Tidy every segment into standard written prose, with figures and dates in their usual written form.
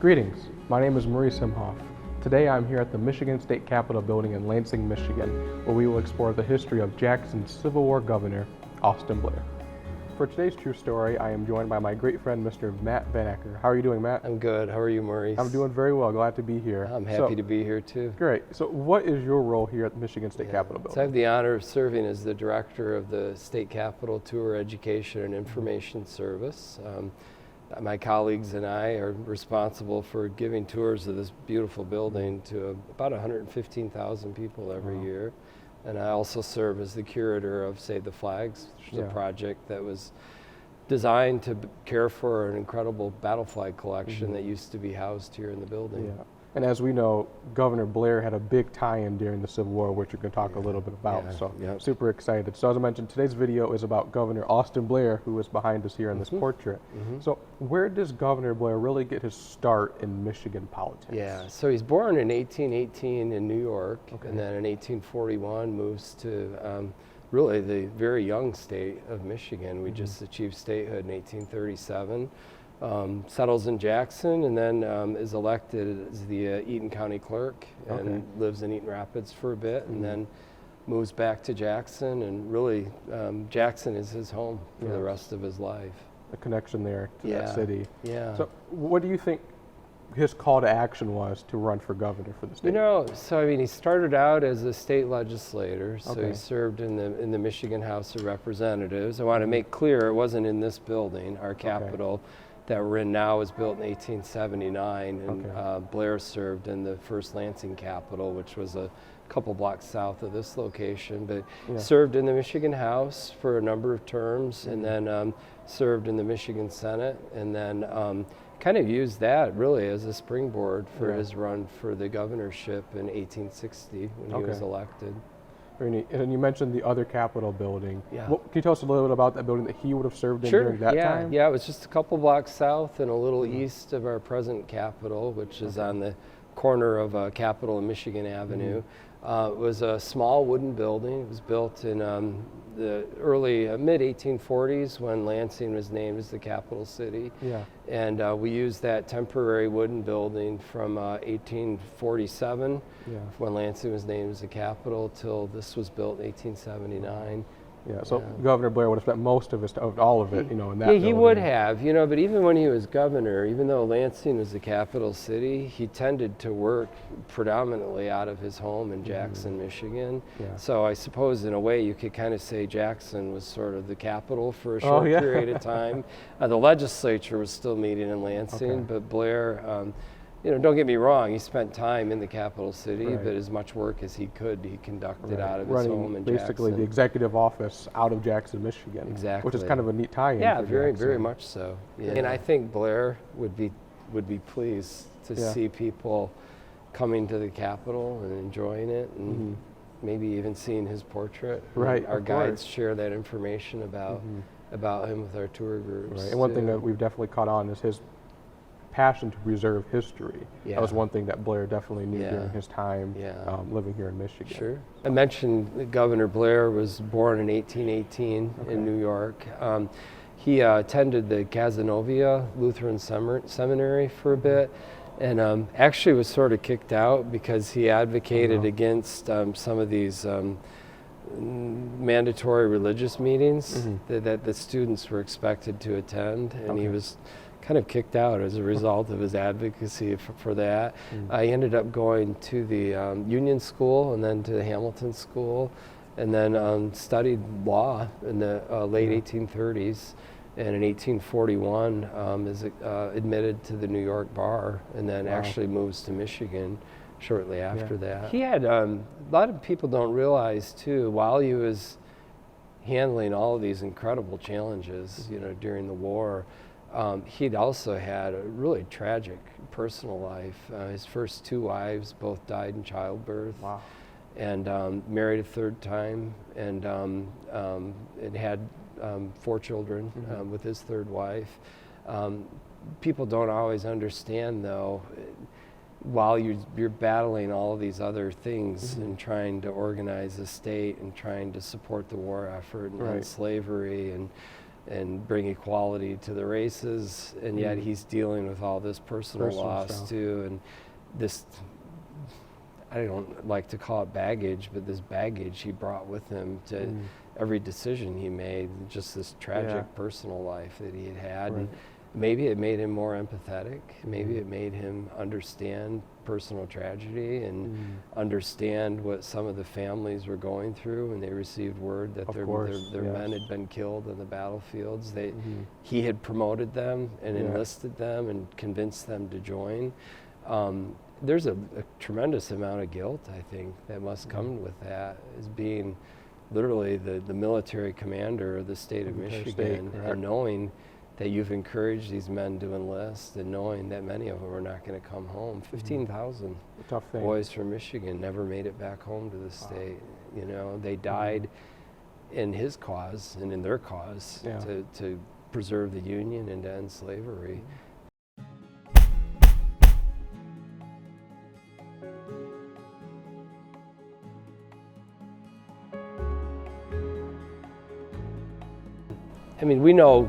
Greetings, my name is Maurice Simhoff. Today I'm here at the Michigan State Capitol building in Lansing, Michigan, where we will explore the history of Jackson's Civil War governor, Austin Blair. For today's true story, I am joined by my great friend, Mr. Matt Van Acker. How are you doing, Matt? I'm good. How are you, Maurice? I'm doing very well. Glad to be here. I'm happy to be here, too. Great. So what is your role here at the Michigan State Capitol building? So I have the honor of serving as the director of the State Capitol Tour Education and Information Service. My colleagues and I are responsible for giving tours of this beautiful building to about 115,000 people every year. And I also serve as the curator of Save the Flags, which is a project that was designed to care for an incredible battle flag collection that used to be housed here in the building. Yeah. And as we know, Governor Blair had a big tie-in during the Civil War, which we're going to talk a little bit about. Super excited. So as I mentioned, today's video is about Governor Austin Blair, who is behind us here in this portrait. So where does Governor Blair really get his start in Michigan politics? Yeah, so he's born in 1818 in New York, and then in 1841 moves to really the very young state of Michigan. We just achieved statehood in 1837. Settles in Jackson, and then is elected as the Eaton County Clerk, and lives in Eaton Rapids for a bit, and then moves back to Jackson, and really Jackson is his home for the rest of his life. A connection there to that city. Yeah. So what do you think his call to action was to run for governor for the state? You know, so I mean, he started out as a state legislator, so he served in the Michigan House of Representatives. I want to make clear it wasn't in this building, our Capitol. That we're in now was built in 1879, and Blair served in the first Lansing Capitol, which was a couple blocks south of this location, but served in the Michigan House for a number of terms, and then served in the Michigan Senate, and then kind of used that really as a springboard for his run for the governorship in 1860 when he was elected. And you mentioned the other Capitol building. Can you tell us a little bit about that building that he would have served in during that time? Yeah, it was just a couple blocks south and a little east of our present Capitol, which is on the corner of Capitol and Michigan Avenue. It was a small wooden building. It was built in the early mid-1840s when Lansing was named as the capital city. And we used that temporary wooden building from 1847 when Lansing was named as the capital till this was built in 1879. So Governor Blair would have spent most of all of it, in that building. He would have, but even when he was governor, even though Lansing was the capital city, he tended to work predominantly out of his home in Jackson, Michigan. So I suppose in a way you could kind of say Jackson was sort of the capital for a short period of time. The legislature was still meeting in Lansing, but Blair, don't get me wrong, he spent time in the capital city, but as much work as he could, he conducted out of his home in Jackson. Basically the executive office out of Jackson, Michigan. Exactly. Which is kind of a neat tie-in. Yeah, very much so. And I think Blair would be pleased to see people coming to the Capitol and enjoying it, and maybe even seeing his portrait. Our guides share that information about him with our tour groups. And one thing that we've definitely caught on is his passion to preserve history. That was one thing that Blair definitely knew during his time living here in Michigan. Sure. I mentioned that Governor Blair was born in 1818 in New York. He attended the Cazenovia Lutheran Seminary for a bit, and actually was sort of kicked out because he advocated against some of these mandatory religious meetings that the students were expected to attend, and he was kind of kicked out as a result of his advocacy for that. I ended up going to the Union School and then to the Hamilton School, and then studied law in the late 1830s, and in 1841 is admitted to the New York bar, and then actually moves to Michigan shortly after that. He had, a lot of people don't realize too, while he was handling all of these incredible challenges, during the war, he'd also had a really tragic personal life. His first two wives both died in childbirth, and married a third time, and had 4 children with his third wife. People don't always understand, though, while you're battling all of these other things and trying to organize the state and trying to support the war effort and slavery and and bring equality to the races, and yet he's dealing with all this personal loss stuff too, and this, I don't like to call it baggage, but this baggage he brought with him to every decision he made, just this tragic personal life that he had. And maybe it made him more empathetic. Maybe it made him understand personal tragedy and understand what some of the families were going through when they received word that their men had been killed in the battlefields. He had promoted them and enlisted them and convinced them to join. There's a tremendous amount of guilt, I think, that must come with that, as being literally the military commander of the state of Michigan, and knowing that you've encouraged these men to enlist, and knowing that many of them are not going to come home. 15,000 boys from Michigan never made it back home to the state. You know, they died in his cause and in their cause to preserve the Union and to end slavery. I mean, we know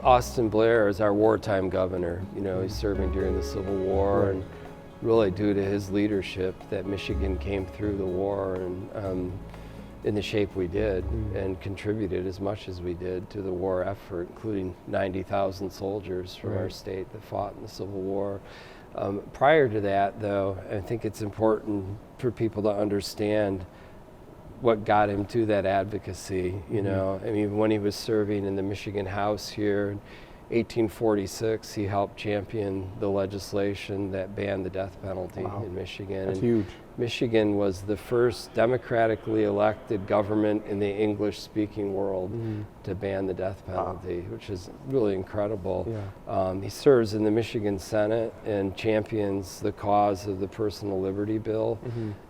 Austin Blair is our wartime governor. You know, he's serving during the Civil War, and really due to his leadership that Michigan came through the war and in the shape we did, and contributed as much as we did to the war effort, including 90,000 soldiers from our state that fought in the Civil War. Prior to that, though, I think it's important for people to understand what got him to that advocacy. You know, I mean, when he was serving in the Michigan House here in 1846, he helped champion the legislation that banned the death penalty in Michigan. That's huge. Michigan was the first democratically elected government in the English-speaking world to ban the death penalty, which is really incredible. He serves in the Michigan Senate and champions the cause of the Personal Liberty Bill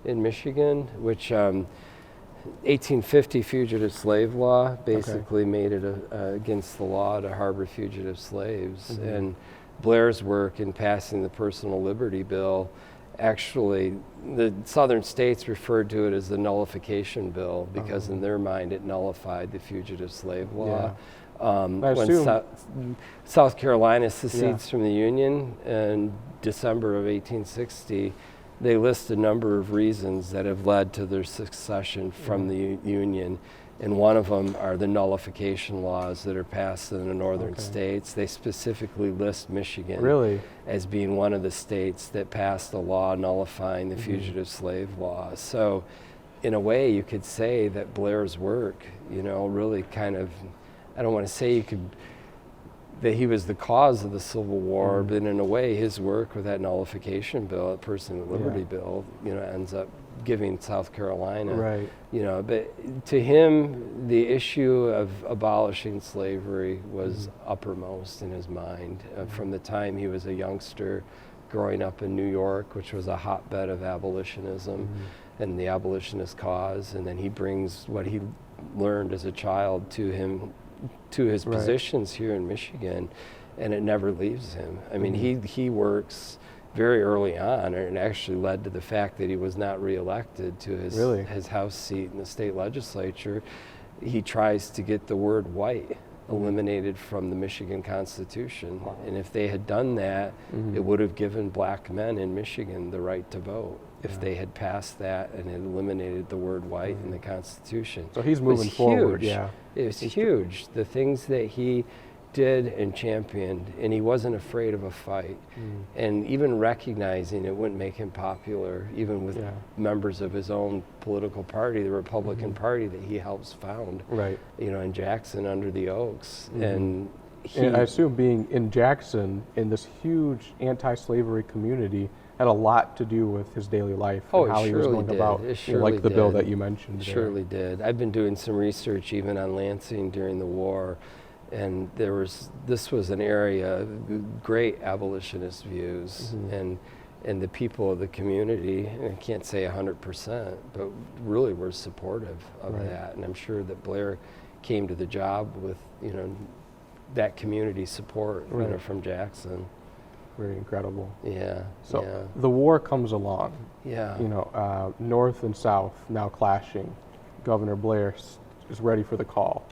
in Michigan, which 1850 fugitive slave law basically made it against the law to harbor fugitive slaves. And Blair's work in passing the Personal Liberty Bill, actually, the southern states referred to it as the nullification bill, because in their mind it nullified the fugitive slave law. When South Carolina secedes from the Union in December of 1860, they list a number of reasons that have led to their secession from the Union, and one of them are the nullification laws that are passed in the northern states. They specifically list Michigan as being one of the states that passed a law nullifying the fugitive slave law. So in a way you could say that Blair's work, you know, really kind of, I don't want to say that he was the cause of the Civil War, but in a way his work with that nullification bill, that Personal Liberty Bill, you know, ends up giving South Carolina, you know, but to him the issue of abolishing slavery was uppermost in his mind from the time he was a youngster growing up in New York, which was a hotbed of abolitionism and the abolitionist cause, and then he brings what he learned as a child to his positions here in Michigan, and it never leaves him. I mean, he works very early on, and it actually led to the fact that he was not reelected to his House seat in the state legislature. He tries to get the word white eliminated from the Michigan Constitution, and if they had done that, it would have given black men in Michigan the right to vote. If they had passed that and had eliminated the word white in the Constitution. So he's moving forward. It was huge. The things that he did and championed, and he wasn't afraid of a fight. And even recognizing it wouldn't make him popular, even with members of his own political party, the Republican Party that he helps found, you know, in Jackson under the Oaks. And I assume being in Jackson, in this huge anti-slavery community, had a lot to do with his daily life and how he was going about, like the bill that you mentioned. It surely did. I've been doing some research even on Lansing during the war, and this was an area of great abolitionist views, and the people of the community, and I can't say 100%, but really were supportive of that. And I'm sure that Blair came to the job with, you know, that community support you know, from Jackson. Very incredible. So the war comes along. You know, North and South now clashing. Governor Blair is ready for the call.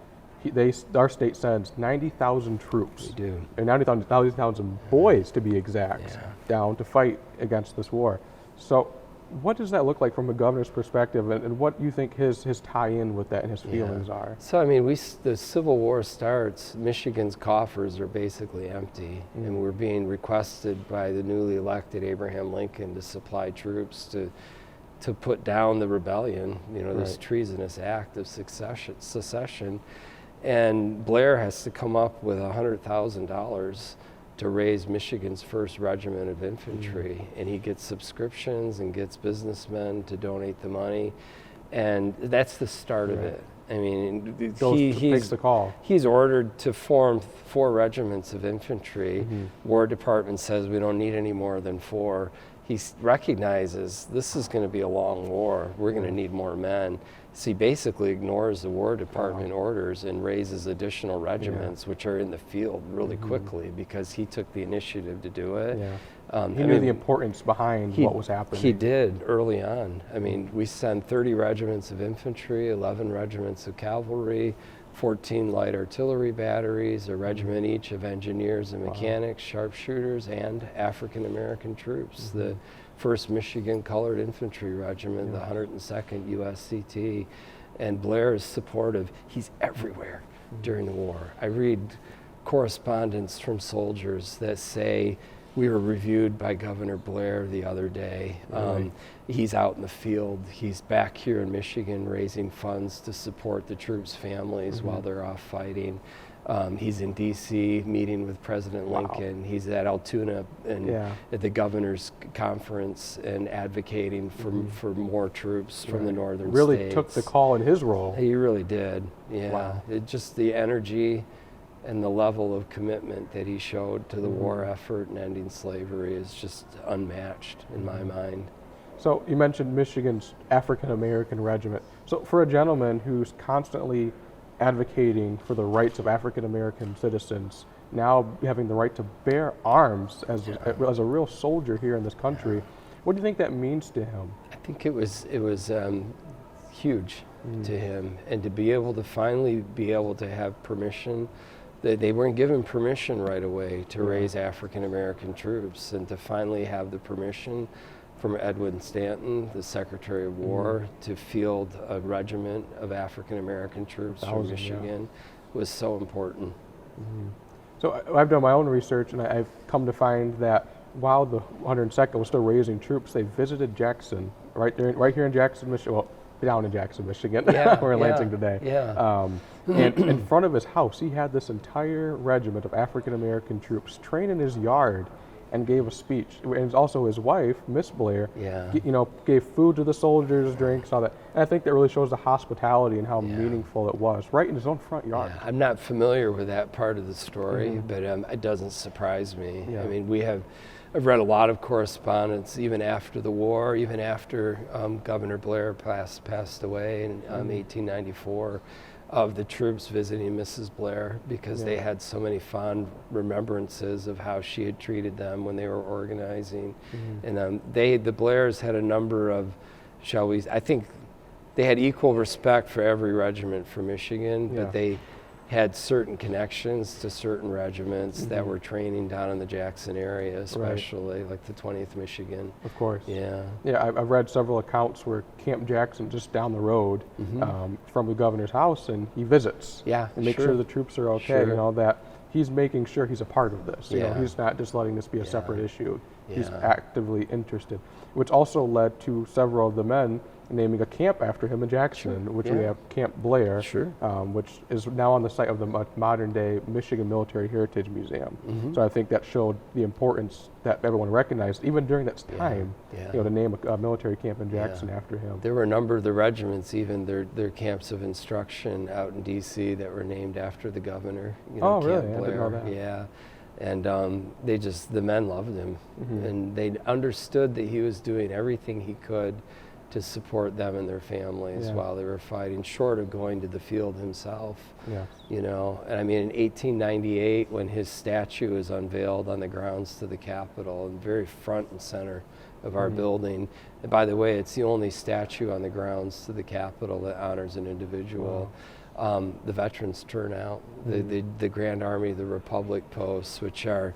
our state sends 90,000 troops. We do. And 90,000 boys, to be exact, down to fight against this war. So what does that look like from a governor's perspective, and what do you think his tie-in with that and his feelings are? So, I mean, the Civil War starts, Michigan's coffers are basically empty, and we're being requested by the newly elected Abraham Lincoln to supply troops to put down the rebellion, this treasonous act of secession. And Blair has to come up with $100,000 to raise Michigan's first regiment of infantry, and he gets subscriptions and gets businessmen to donate the money, and that's the start of it. I mean, he takes the call. He's ordered to form 4 regiments of infantry. War Department says we don't need any more than 4. He recognizes this is going to be a long war. We're going to need more men. So he basically ignores the War Department orders and raises additional regiments, which are in the field really quickly because he took the initiative to do it. He knew the importance behind what was happening. He did early on. I mean, we sent 30 regiments of infantry, 11 regiments of cavalry, 14 light artillery batteries, a regiment each of engineers and mechanics, sharpshooters, and African American troops. The 1st Michigan Colored Infantry Regiment, the 102nd USCT, and Blair is supportive. He's everywhere during the war. I read correspondence from soldiers that say, we were reviewed by Governor Blair the other day. He's out in the field. He's back here in Michigan raising funds to support the troops' families while they're off fighting. He's in D.C. meeting with President Lincoln. He's at Altoona and at the governor's conference and advocating for more troops from the northern states. Really took the call in his role. He really did. It just the energy and the level of commitment that he showed to the war effort and ending slavery is just unmatched in my mind. So you mentioned Michigan's African American Regiment. So for a gentleman who's constantly advocating for the rights of African American citizens, now having the right to bear arms as a real soldier here in this country, what do you think that means to him? I think it was huge to him, and to be able to finally be able to have permission. They weren't given permission right away to raise African American troops, and to finally have the permission from Edwin Stanton, the Secretary of War, to field a regiment of African American troops from Michigan was so important. So I've done my own research, and I've come to find that while the 102nd was still raising troops, they visited Jackson, right here in Jackson, Michigan. Well, down in Jackson, Michigan. We're in Lansing today. And in front of his house, he had this entire regiment of African American troops train in his yard and gave a speech. And also his wife, Miss Blair, gave food to the soldiers, drinks, all that. And I think that really shows the hospitality and how meaningful it was, right in his own front yard. I'm not familiar with that part of the story, but it doesn't surprise me. I mean, I've read a lot of correspondence, even after the war, even after Governor Blair passed away in 1894, of the troops visiting Mrs. Blair, because they had so many fond remembrances of how she had treated them when they were organizing. And the Blairs had a number of, I think they had equal respect for every regiment for Michigan, but they had certain connections to certain regiments that were training down in the Jackson area, especially like the 20th Michigan. Of course. I've read several accounts where Camp Jackson, just down the road from the governor's house, and he visits and makes sure the troops are okay. That he's making sure he's a part of this. He's not just letting this be a separate issue. He's actively interested, which also led to several of the men naming a camp after him in Jackson, which we have Camp Blair, which is now on the site of the modern-day Michigan Military Heritage Museum. So I think that showed the importance that everyone recognized, even during that time, to name a military camp in Jackson after him. There were a number of the regiments, even their camps of instruction out in D.C. that were named after the governor. Camp Blair. I didn't know that. And the men loved him, and they understood that he was doing everything he could to support them and their families while they were fighting, short of going to the field himself. And I mean, in 1898, when his statue is unveiled on the grounds to the Capitol, and very front and center of our building. And by the way, it's the only statue on the grounds to the Capitol that honors an individual. Wow. The veterans turnout, the Grand Army, the Republic Posts, which are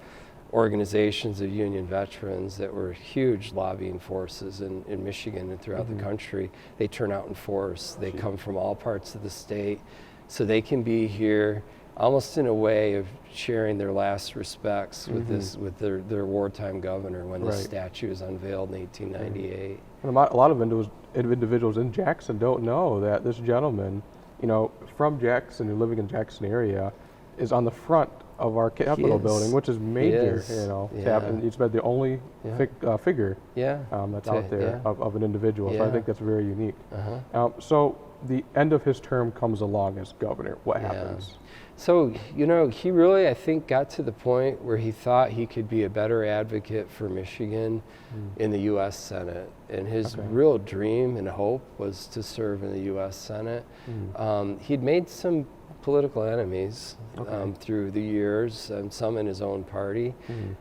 organizations of Union veterans that were huge lobbying forces in Michigan and throughout the country. They turn out in force. They come from all parts of the state, so they can be here almost in a way of sharing their last respects with their wartime governor when the statue is unveiled in 1898. And a lot of individuals in Jackson don't know that this gentleman, you know, from Jackson and living in Jackson area, is on the front of our Capitol building, which is major, you know. And he's been the only figure that's out there of an individual. So I think that's very unique. So the end of his term comes along as governor. What happens? So, you know, he really, I think, got to the point where he thought he could be a better advocate for Michigan in the U.S. Senate. And his real dream and hope was to serve in the U.S. Senate. He'd made some political enemies through the years, and some in his own party.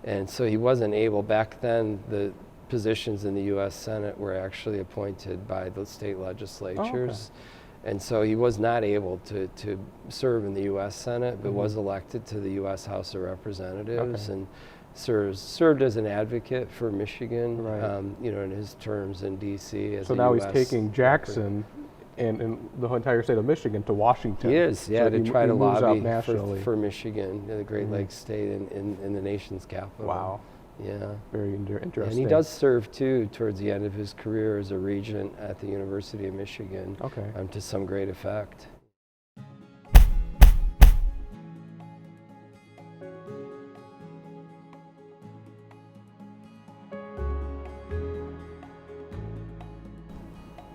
And so he wasn't able, back then, the positions in the U.S. Senate were actually appointed by the state legislatures. And so he was not able to serve in the U.S. Senate, but was elected to the U.S. House of Representatives and served as an advocate for Michigan, you know, in his terms in D.C. So now he's taking Jackson and the entire state of Michigan to Washington. He is, so to try to lobby for Michigan, the Great Lakes state in the nation's capital. Wow. Yeah. Very interesting. And he does serve, too, towards the end of his career as a regent at the University of Michigan to some great effect.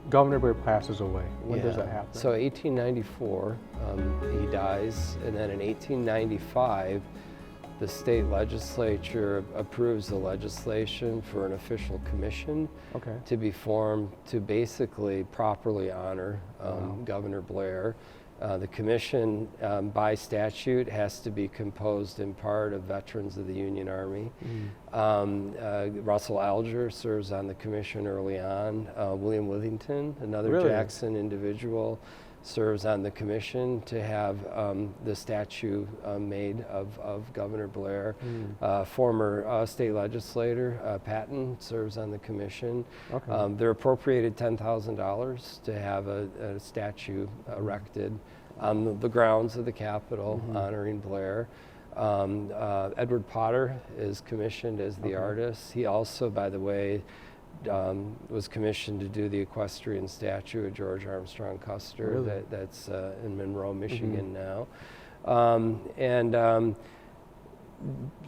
Governor Blair passes away. When does that happen? So 1894, he dies, and then in 1895, the state legislature approves the legislation for an official commission to be formed to basically properly honor Governor Blair. The commission, by statute, has to be composed in part of veterans of the Union Army. Russell Alger serves on the commission early on. William Withington, another Jackson individual, serves on the commission to have the statue made of Governor Blair. Former state legislator Patton serves on the commission. They're appropriated $10,000 to have a statue erected on the grounds of the Capitol honoring Blair. Edward Potter is commissioned as the artist. He also, by the way, was commissioned to do the equestrian statue of George Armstrong Custer that's in Monroe, Michigan now.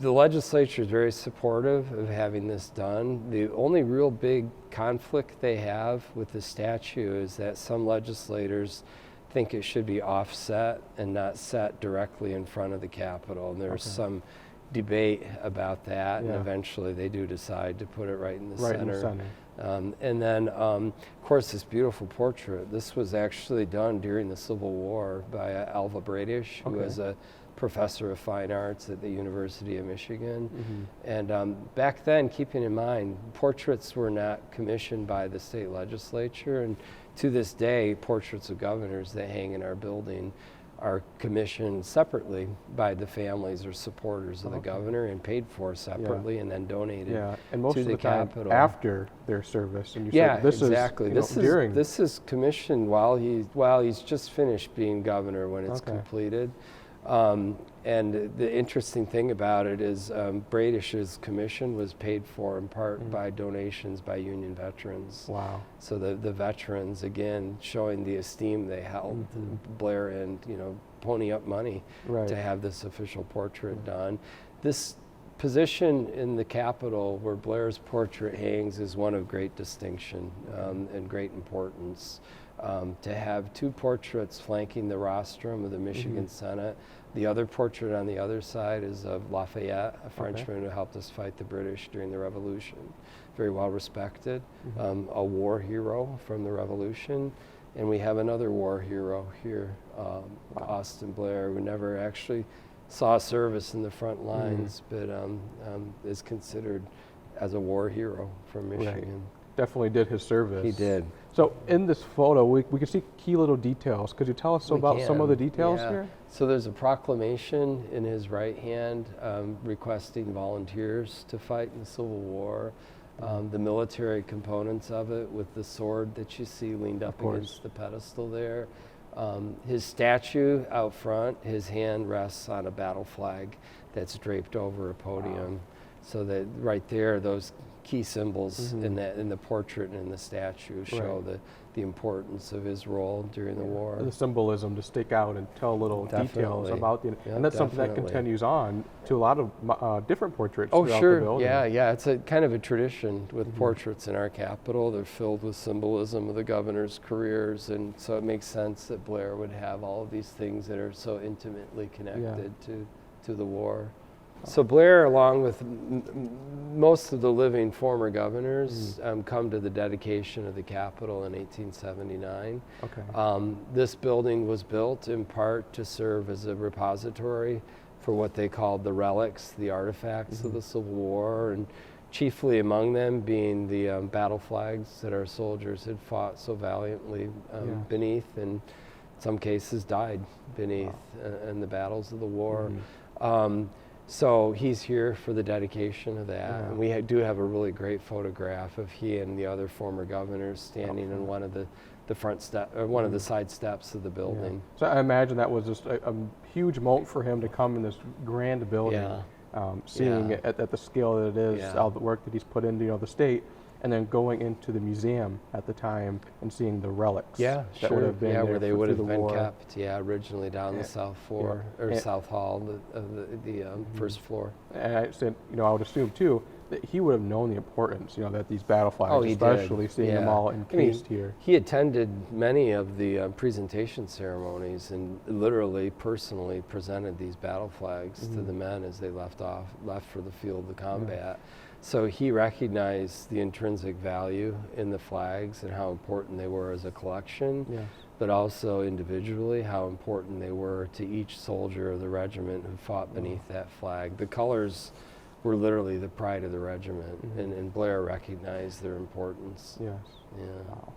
The legislature is very supportive of having this done. The only real big conflict they have with the statue is that some legislators think it should be offset and not set directly in front of the Capitol. And there's some debate about that, and eventually they do decide to put it right in the center. And then, of course, this beautiful portrait. This was actually done during the Civil War by Alva Bradish, who was a professor of fine arts at the University of Michigan. And back then, keeping in mind, portraits were not commissioned by the state legislature, and to this day, portraits of governors that hang in our building are commissioned separately by the families or supporters of the governor and paid for separately and then donated and most to of the Capitol after their service. And you said this exactly. Is, during. This is commissioned while he's just finished being governor when it's completed. And the interesting thing about it is Bradish's commission was paid for in part by donations by Union veterans. Wow. So the veterans, again, showing the esteem they held, Blair, and, you know, pony up money to have this official portrait done. This position in the Capitol where Blair's portrait hangs is one of great distinction and great importance. To have two portraits flanking the rostrum of the Michigan Senate. The other portrait on the other side is of Lafayette, a Frenchman who helped us fight the British during the Revolution. Very well respected, a war hero from the Revolution. And we have another war hero here, Austin Blair, who never actually saw service in the front lines, but is considered as a war hero from Michigan. Right. Definitely did his service. He did. So in this photo, we can see key little details. Could you tell us about some of the details here? So there's a proclamation in his right hand requesting volunteers to fight in the Civil War. The military components of it with the sword that you see leaned up against the pedestal there. His statue out front, his hand rests on a battle flag that's draped over a podium. Wow. So that right there, those key symbols in the portrait and in the statue show the importance of his role during the war. The symbolism to stick out and tell little details about the, and that's something that continues on to a lot of different portraits throughout the building. Yeah, it's a kind of a tradition with portraits in our Capitol. They're filled with symbolism of the governor's careers, and so it makes sense that Blair would have all of these things that are so intimately connected to the war. So Blair, along with most of the living former governors, come to the dedication of the Capitol in 1879. Okay. This building was built in part to serve as a repository for what they called the relics, the artifacts of the Civil War, and chiefly among them being the battle flags that our soldiers had fought so valiantly beneath, and in some cases died beneath in the battles of the war. So he's here for the dedication of that. And we do have a really great photograph of he and the other former governors standing in one of the front step, or one of the side steps of the building. So I imagine that was just a huge moment for him to come in this grand building, seeing it at the scale that it is, all the work that he's put into the state, and then going into the museum at the time and seeing the relics. That would have been where they would have been kept. originally down the south floor or south hall of the first floor. And I said, I would assume too that he would have known the importance, that these battle flags, especially seeing them all encased here. He attended many of the presentation ceremonies and literally personally presented these battle flags to the men as they left for the field of combat. So he recognized the intrinsic value in the flags and how important they were as a collection, but also individually how important they were to each soldier of the regiment who fought beneath that flag. The colors were literally the pride of the regiment, and Blair recognized their importance. Wow.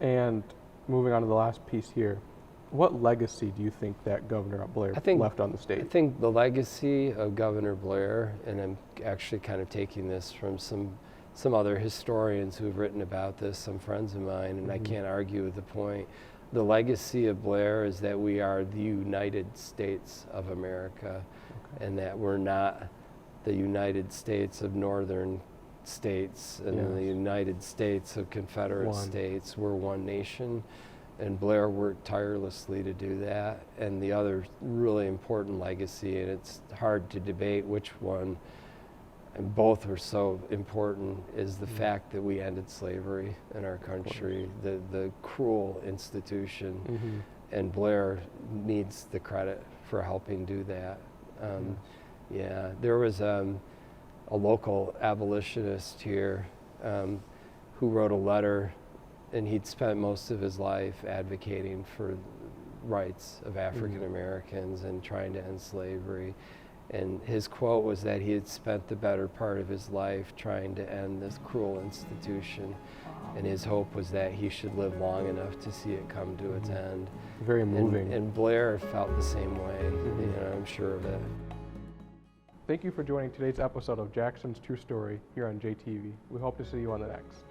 And moving on to the last piece here, what legacy do you think that Governor Blair left on the state? I think the legacy of Governor Blair, and I'm actually kind of taking this from some other historians who have written about this, some friends of mine, and I can't argue with the point. The legacy of Blair is that we are the United States of America, and that we're not the United States of northern states and the United States of Confederate states. We're one nation. And Blair worked tirelessly to do that. And the other really important legacy, and it's hard to debate which one, and both are so important, is the fact that we ended slavery in our country, the cruel institution. And Blair needs the credit for helping do that. There was a local abolitionist here who wrote a letter, and he'd spent most of his life advocating for rights of African Americans and trying to end slavery. And his quote was that he had spent the better part of his life trying to end this cruel institution. And his hope was that he should live long enough to see it come to its end. Very moving. And Blair felt the same way, I'm sure of it. Thank you for joining today's episode of Jackson's True Story here on JTV. We hope to see you on the next.